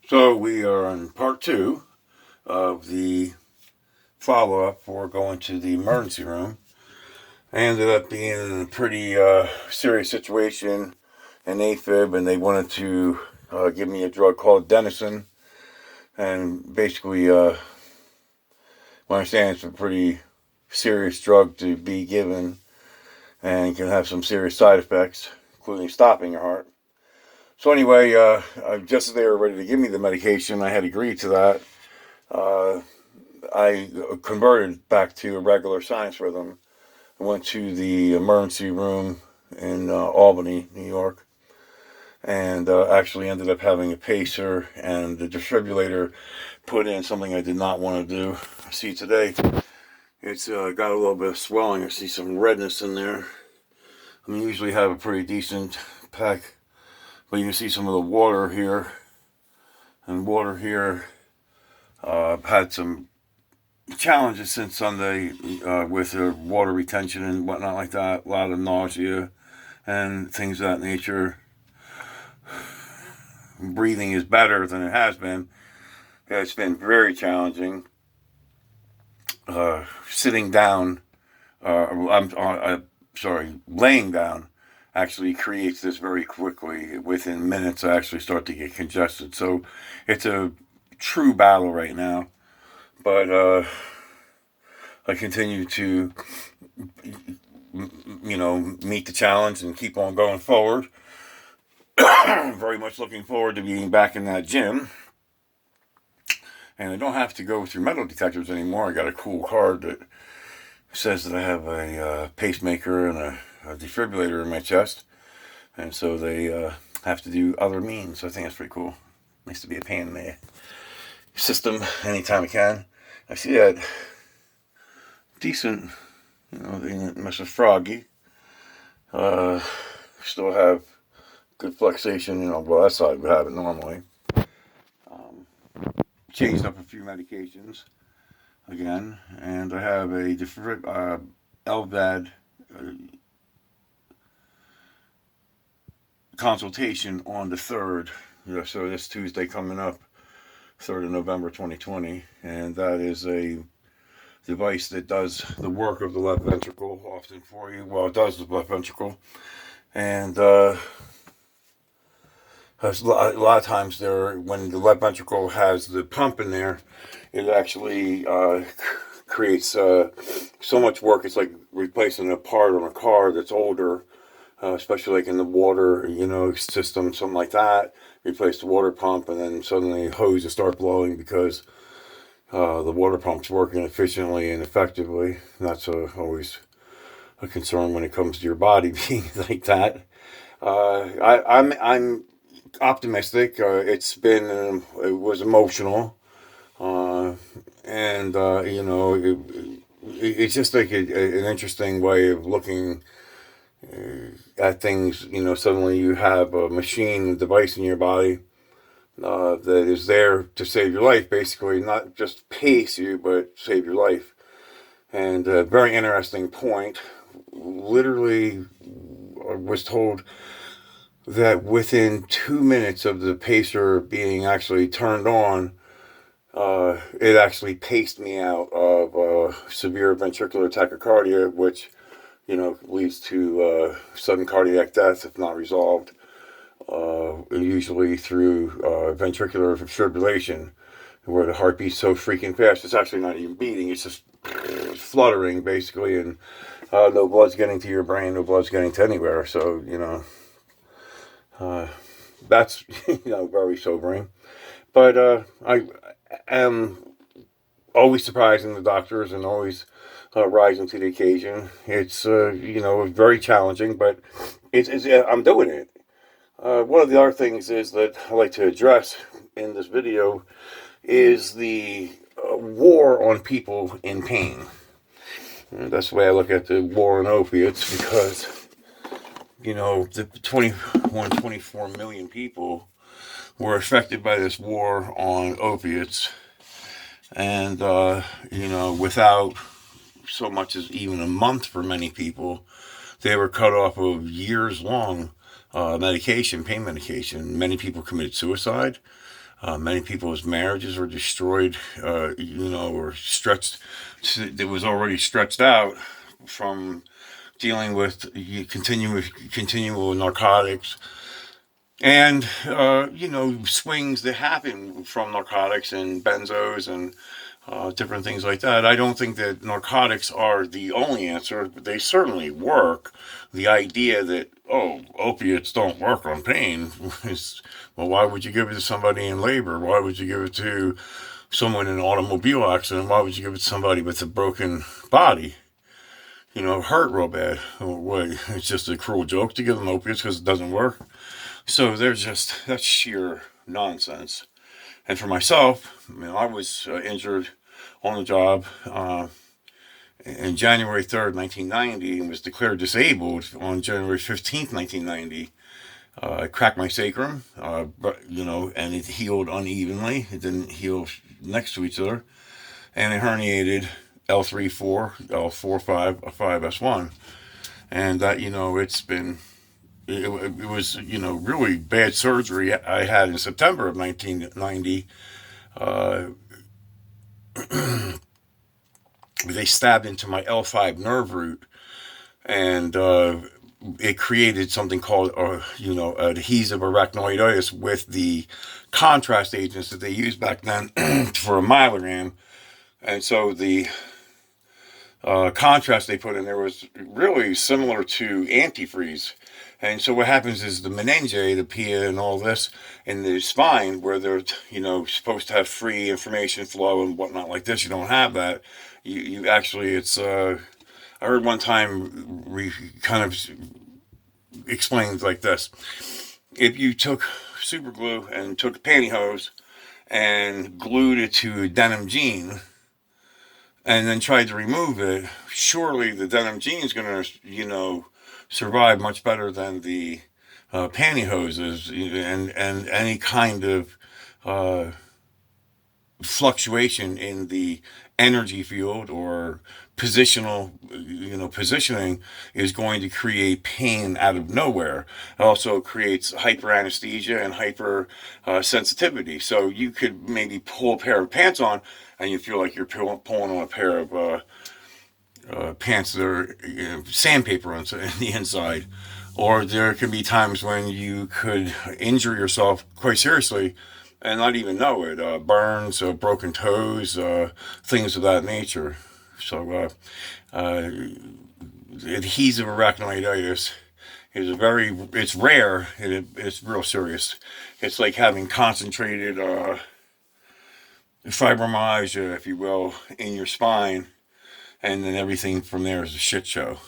So we are on part 2 of the follow-up for going to the emergency room. I ended up being in a pretty serious situation, an AFib, and they wanted to give me a drug called Denison. And basically, I understand it's a pretty serious drug to be given and can have some serious side effects, including stopping your heart. So anyway, just as they were ready to give me the medication, I had agreed to that. I converted back to a regular sinus rhythm. I went to the emergency room in Albany, New York, and actually ended up having a pacer and the defibrillator put in, something I did not want to do. See today, it's got a little bit of swelling. I see some redness in there. I usually have a pretty decent pack, but you can see some of the water here, and water here had some challenges since Sunday with water retention and whatnot like that. A lot of nausea and things of that nature. Breathing is better than it has been. It's been very challenging. Sitting down, laying down actually creates this very quickly. Within minutes, I actually start to get congested. So it's a true battle right now. But I continue to, meet the challenge and keep on going forward. Very much looking forward to being back in that gym. And I don't have to go through metal detectors anymore. I got a cool card that says that I have a pacemaker and a defibrillator in my chest. And so they have to do other means. So I think that's pretty cool. Nice to be a pain in the system anytime I can. I see that decent, Mr. Froggy. Still have good flexation, well, that side would have it normally. Changed up a few medications again, and I have a different LVAD consultation on the 3rd. So this Tuesday coming up, 3rd of November 2020, and that is a device that does the work of the left ventricle often for you. Well, it does the left ventricle, and a lot of times when the left ventricle has the pump in there, it actually creates so much work. It's like replacing a part on a car that's older, especially like in the water, system, something like that. Replace the water pump, and then suddenly the hose will start blowing because the water pump's working efficiently and effectively. And that's always a concern when it comes to your body being like that. I'm optimistic. It was emotional, and it's just like an interesting way of looking at things. Suddenly you have a machine, a device in your body that is there to save your life, basically, not just pace you, but save your life. And a very interesting point. Literally, I was told that within 2 minutes of the pacer being actually turned on, it actually paced me out of severe ventricular tachycardia, which, leads to sudden cardiac death if not resolved, usually through ventricular fibrillation, where the heart beats so freaking fast, it's actually not even beating, it's just fluttering, basically, and no blood's getting to your brain, no blood's getting to anywhere. So, that's, very sobering. But I am always surprising the doctors and always rising to the occasion. It's, very challenging, but I'm doing it. One of the other things is that I like to address in this video is the war on people in pain. And that's the way I look at the war on opiates, because the 24 million people were affected by this war on opiates. And, without so much as even a month for many people, they were cut off of years-long pain medication. Many people committed suicide. Many people's marriages were destroyed, or stretched. It was already stretched out from dealing with continual narcotics and swings that happen from narcotics and benzos and different things like that. I don't think that narcotics are the only answer, but they certainly work. The idea that, opiates don't work on pain is, well, why would you give it to somebody in labor? Why would you give it to someone in an automobile accident? Why would you give it to somebody with a broken body? Hurt real bad. What? It's just a cruel joke to give them opiates because it doesn't work. So that's sheer nonsense. And for myself, I was injured on the job in January 3rd, 1990, and was declared disabled on January 15th, 1990. I cracked my sacrum, and it healed unevenly. It didn't heal next to each other. And it herniated L3-4, L4-5, 5S1. And that, it was, really bad surgery I had in September of 1990. They stabbed into my L5 nerve root, and it created something called, adhesive arachnoiditis with the contrast agents that they used back then for a myelogram. And so the contrast they put in there was really similar to antifreeze. And so what happens is the meninge, the pia, and all this in the spine, where they're supposed to have free information flow and whatnot like this, you don't have that. You actually, it's I heard one time kind of explained like this: if you took super glue and took a pantyhose and glued it to a denim jean and then tried to remove it, surely the denim jean is going to, survive much better than the pantyhoses and any kind of fluctuation in the energy field or positioning is going to create pain out of nowhere. It also creates hyper anesthesia and hyper sensitivity. So you could maybe pull a pair of pants on and you feel like you're pulling on a pair of pants that are sandpaper on the inside. Or there can be times when you could injure yourself quite seriously and not even know it. Burns, broken toes, things of that nature. So, adhesive arachnoiditis it's rare, and it's real serious. It's like having concentrated fibromyalgia, if you will, in your spine, and then everything from there is a shit show.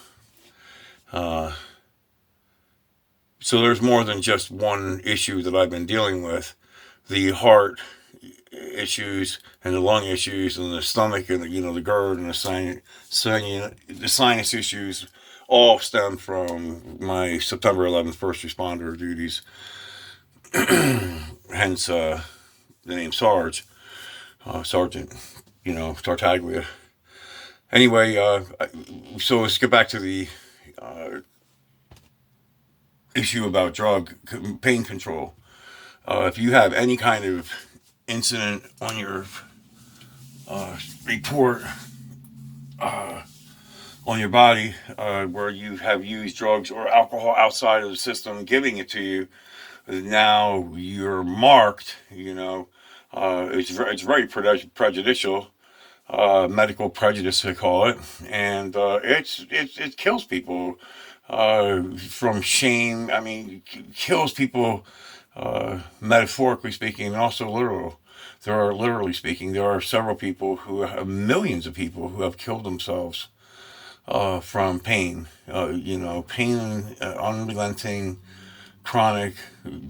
So there's more than just one issue that I've been dealing with. The heart issues and the lung issues and the stomach and the GERD and the sinus issues all stem from my September 11th first responder duties. Hence the name Sarge, Sergeant, Tartaglia. Anyway, so let's get back to the issue about drug pain control. If you have any kind of incident on your report on your body where you have used drugs or alcohol outside of the system giving it to you, now you're marked. It's very prejudicial. Medical prejudice, they call it, and it kills people from shame. I mean, kills people metaphorically speaking, and also literally speaking. There are several people millions of people who have killed themselves from pain. Pain, unrelenting, chronic,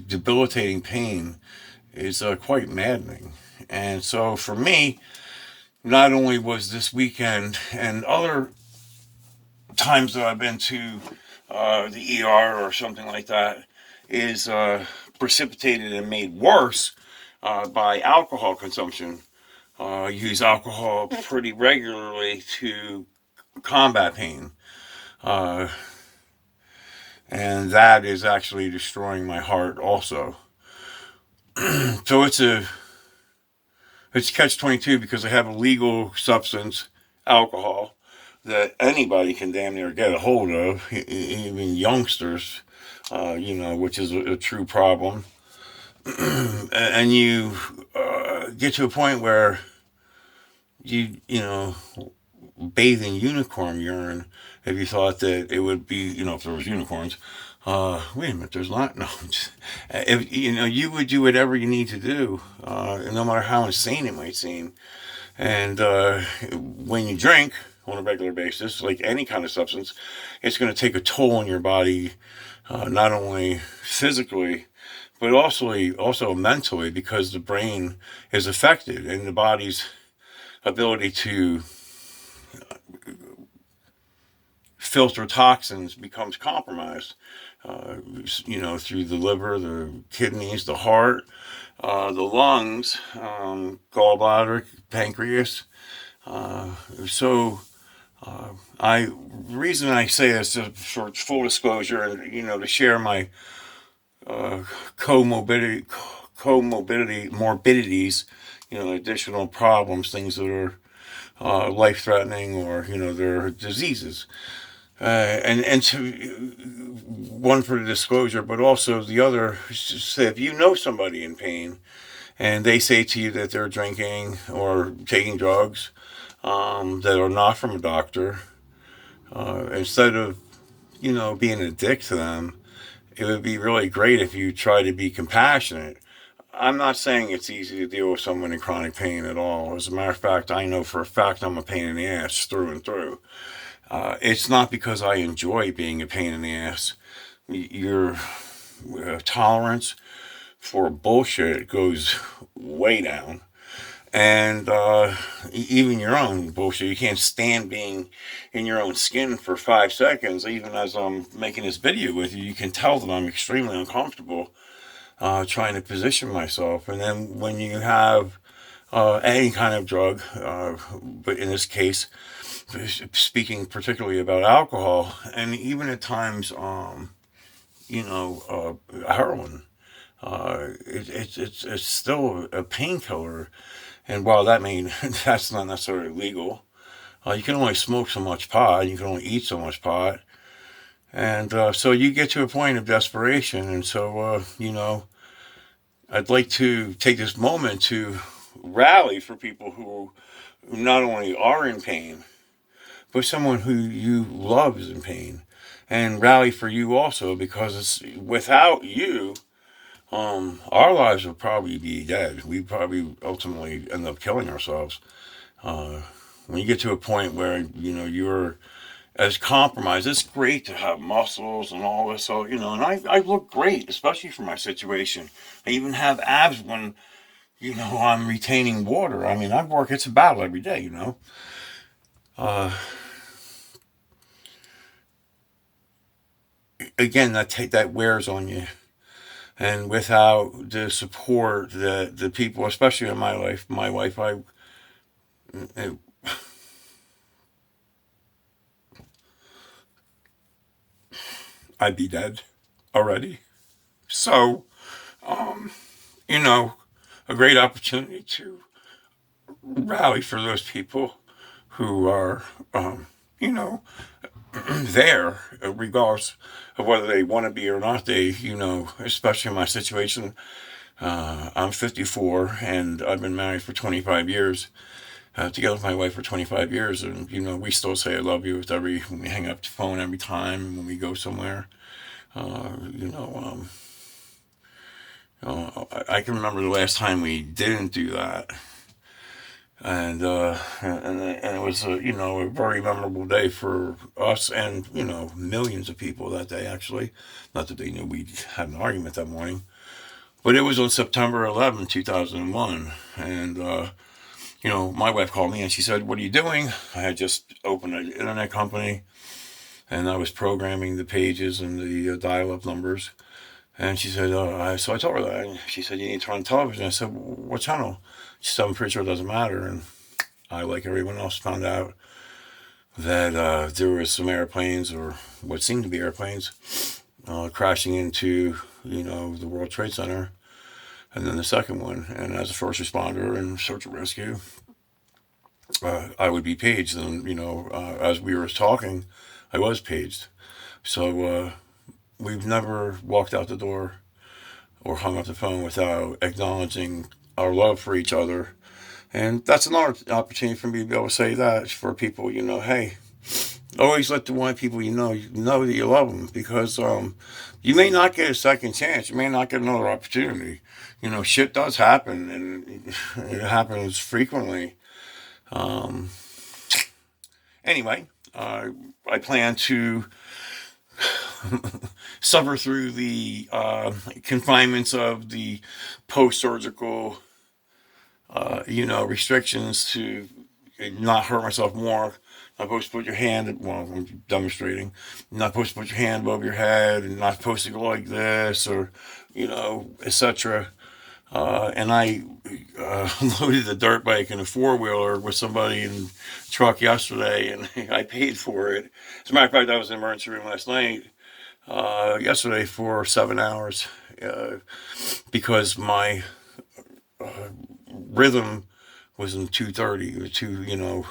debilitating pain is quite maddening. And so for me, not only was this weekend and other times that I've been to the ER or something like that is precipitated and made worse by alcohol consumption. I use alcohol pretty regularly to combat pain. And that is actually destroying my heart also. So it's catch-22 because they have a legal substance, alcohol, that anybody can damn near get a hold of, even youngsters, which is a true problem. And you get to a point where you bathe in unicorn urine if you thought that it would be, if there was unicorns. Wait a minute, there's not. No, if you would do whatever you need to do, no matter how insane it might seem. And when you drink on a regular basis, like any kind of substance, it's going to take a toll on your body, not only physically, but also mentally, because the brain is affected and the body's ability to filter toxins becomes compromised. Through the liver, the kidneys, the heart, the lungs, gallbladder, pancreas. So the reason I say this is for full disclosure, and to share my uh, morbidities, additional problems, things that are life threatening, or they're diseases. And to one for the disclosure, but also the other, say if you know somebody in pain and they say to you that they're drinking or taking drugs that are not from a doctor, instead of being a dick to them, it would be really great if you try to be compassionate. I'm not saying it's easy to deal with someone in chronic pain at all. As a matter of fact, I know for a fact I'm a pain in the ass through and through. It's not because I enjoy being a pain in the ass. Your tolerance for bullshit goes way down. And even your own bullshit. You can't stand being in your own skin for 5 seconds. Even as I'm making this video with you, you can tell that I'm extremely uncomfortable trying to position myself. And then when you have any kind of drug, but in this case, speaking particularly about alcohol, and even at times, heroin. It's still a painkiller, and while that means that's not necessarily legal, you can only smoke so much pot, you can only eat so much pot, and so you get to a point of desperation, and so I'd like to take this moment to rally for people who not only are in pain, but someone who you love is in pain, and rally for you also, because it's without you, our lives would probably be dead. We'd probably ultimately end up killing ourselves. Uh, when you get to a point where you're as compromised, it's great to have muscles and all this. So and I look great, especially for my situation. I even have abs when I'm retaining water. I mean, I work. It's a battle every day. Uh, Again, that wears on you. And without the support that the people, especially in my wife, I'd be dead already. So, um, you know, a great opportunity to rally for those people who are, you know, there, regardless of whether they want to be or not. Especially in my situation, I'm 54 and I've been married for 25 years. Together with my wife for 25 years, and we still say I love you with when we hang up the phone every time when we go somewhere. Uh, you know, um, I can remember the last time we didn't do that, and it was a very memorable day for us and millions of people that day, actually. Not that they knew we had an argument that morning, but it was on September 11th, 2001, and my wife called me and she said, "What are you doing?" I had just opened an internet company and I was programming the pages and the dial-up numbers. And she said, so I told her that. And she said, "You need to turn on television." I said, "What channel?" She said, "I'm pretty sure it doesn't matter." And I, like everyone else, found out that there were some airplanes, or what seemed to be airplanes, crashing into, the World Trade Center. and then the second one. And as a first responder and search and rescue, I would be paged. And as we were talking, I was paged. So we've never walked out the door or hung up the phone without acknowledging our love for each other. And that's another opportunity for me to be able to say that for people, hey, always let the one people know that you love them, because you may not get a second chance. You may not get another opportunity. Shit does happen, and it happens frequently. Um, anyway, I plan to suffer through the confinements of the post-surgical, restrictions to not hurt myself more. Not supposed to put your hand, well, I'm demonstrating. You're not supposed to put your hand above your head, and not supposed to go like this, or, etc. And I loaded a dirt bike and a four-wheeler with somebody in the truck yesterday, and I paid for it. As a matter of fact, I was in the emergency room last night, yesterday for 7 hours, because my rhythm was in 230 or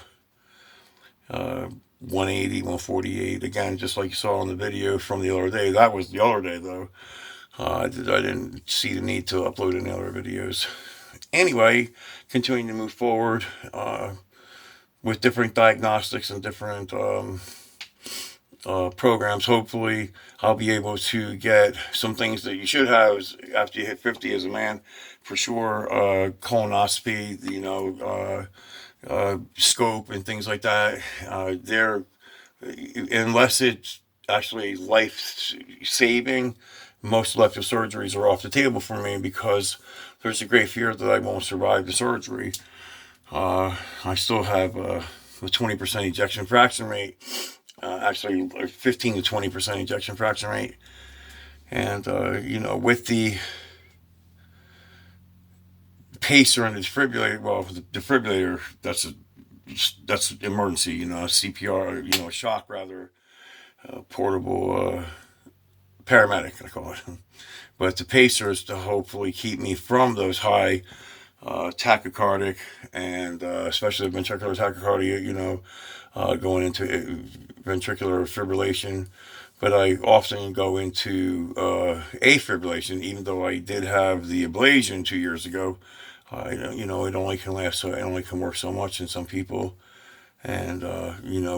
180, 148. Again, just like you saw in the video from the other day. That was the other day, though. I didn't see the need to upload any other videos. Anyway, continuing to move forward with different diagnostics and different programs. Hopefully, I'll be able to get some things that you should have after you hit 50 as a man, for sure. Colonoscopy, scope and things like that. They're, unless it's actually life saving, most elective surgeries are off the table for me, because there's a great fear that I won't survive the surgery. I still have a 20% ejection fraction rate, actually 15 to 20% ejection fraction rate. And, with the pacer and the defibrillator, well, the defibrillator, that's emergency, CPR, shock rather, portable paramedic, I call it. But the pacer is to hopefully keep me from those high tachycardic and especially ventricular tachycardia, going into ventricular fibrillation. But I often go into afibrillation, even though I did have the ablation 2 years ago. It only can last, so it only can work so much in some people. And,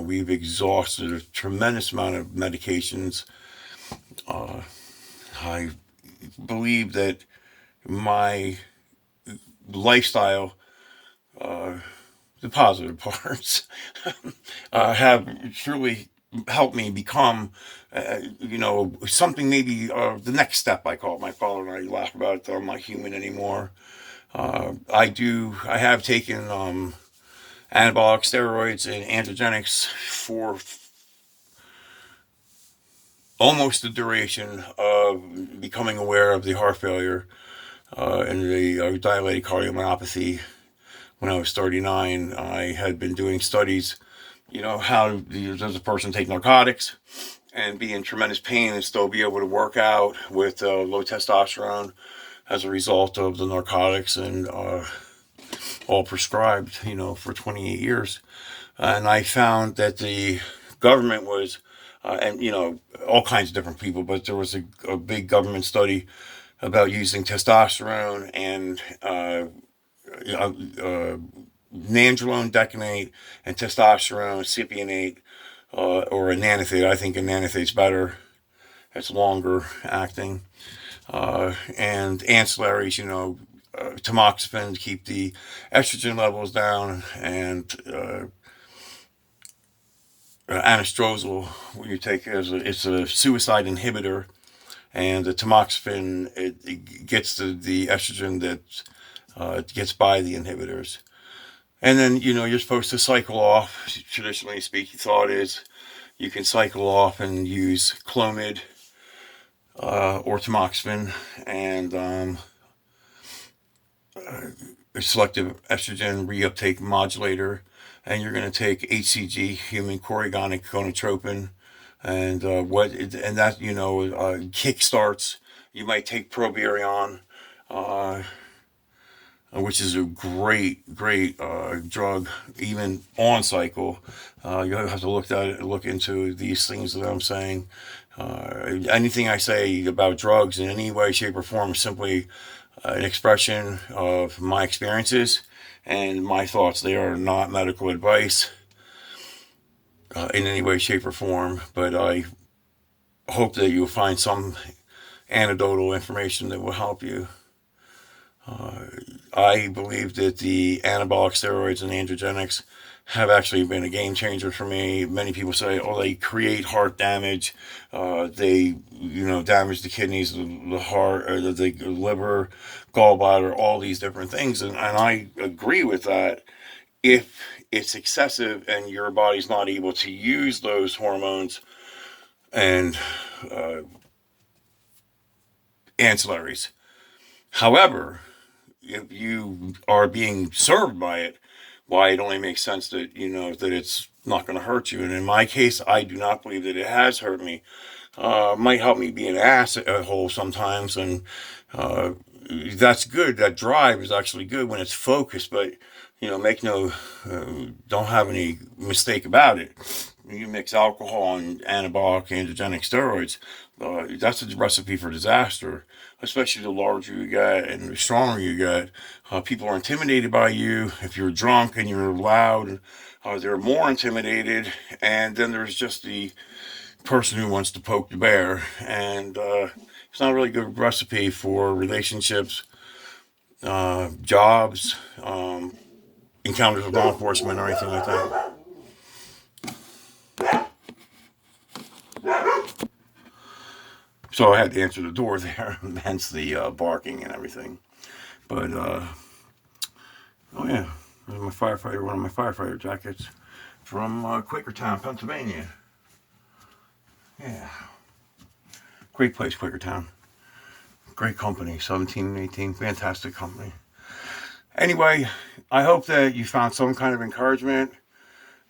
we've exhausted a tremendous amount of medications. I believe that my lifestyle, the positive parts, have truly helped me become, something, maybe the next step, I call it. My father and I laugh about it, I'm not human anymore. I have taken anabolic steroids and androgenics for almost the duration of becoming aware of the heart failure and the dilated cardiomyopathy. When I was 39, I had been doing studies, how does a person take narcotics and be in tremendous pain and still be able to work out with low testosterone as a result of the narcotics, and all prescribed, for 28 years. And I found that the government was, and all kinds of different people, but there was a big government study about using testosterone and nandrolone decanate and testosterone cypionate, or a nanothate. I think a nanothete's better. It's longer acting. And ancillaries, tamoxifen to keep the estrogen levels down, and anastrozole, what you take it's a suicide inhibitor, and the tamoxifen, it gets the estrogen that gets by the inhibitors. And then, you're supposed to cycle off. Traditionally speaking, thought is you can cycle off and use Clomid or tamoxifen, and a selective estrogen reuptake modulator. And you're going to take HCG, human chorionic gonadotropin, and that kick starts. You might take Proberion, which is a great drug, even on cycle. You have to look into these things that I'm saying. Anything I say about drugs in any way, shape, or form is simply an expression of my experiences and my thoughts. They are not medical advice in any way, shape, or form, but I hope that you'll find some anecdotal information that will help you. I believe that the anabolic steroids and androgenics have actually been a game changer for me. Many people say, "Oh, they create heart damage. They, damage the kidneys, the heart, or the liver, gallbladder, all these different things." And I agree with that. If it's excessive and your body's not able to use those hormones and ancillaries. However, if you are being served by it, why it only makes sense that that it's not going to hurt you. And in my case, I do not believe that it has hurt me. Might help me be an asshole sometimes, and that's good. That drive is actually good when it's focused, but don't have any mistake about it. You mix alcohol and anabolic androgenic steroids, that's a recipe for disaster. Especially the larger you get and the stronger you get, people are intimidated by you. If you're drunk and you're loud, they're more intimidated. And then there's just the person who wants to poke the bear, and it's not a really good recipe for relationships, jobs, encounters with law enforcement, or anything like that. So I had to answer the door there, hence the barking and everything. But oh yeah, one of my firefighter jackets from Quakertown, Pennsylvania. Yeah, great place, Quakertown. Great company, 1718, fantastic company. Anyway, I hope that you found some kind of encouragement,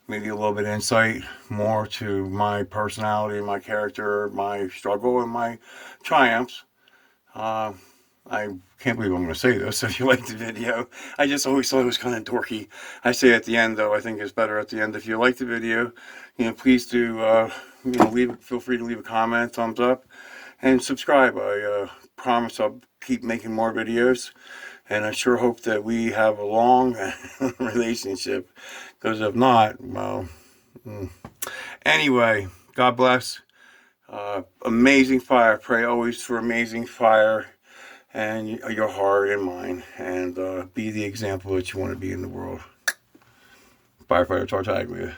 maybe a little bit of insight more to my personality, my character, my struggle, and my triumphs. Uh, I can't believe I'm going to say this. If you liked the video, I just always thought it was kind of dorky. I say at the end, though, I think it's better at the end. If you like the video, please do, feel free to leave a comment, thumbs up, and subscribe. I promise I'll keep making more videos, and I sure hope that we have a long relationship, because if not, well, anyway, God bless. Amazing fire. Pray always for amazing fire and your heart and mine, and be the example that you want to be in the world. Firefighter Tartaglia.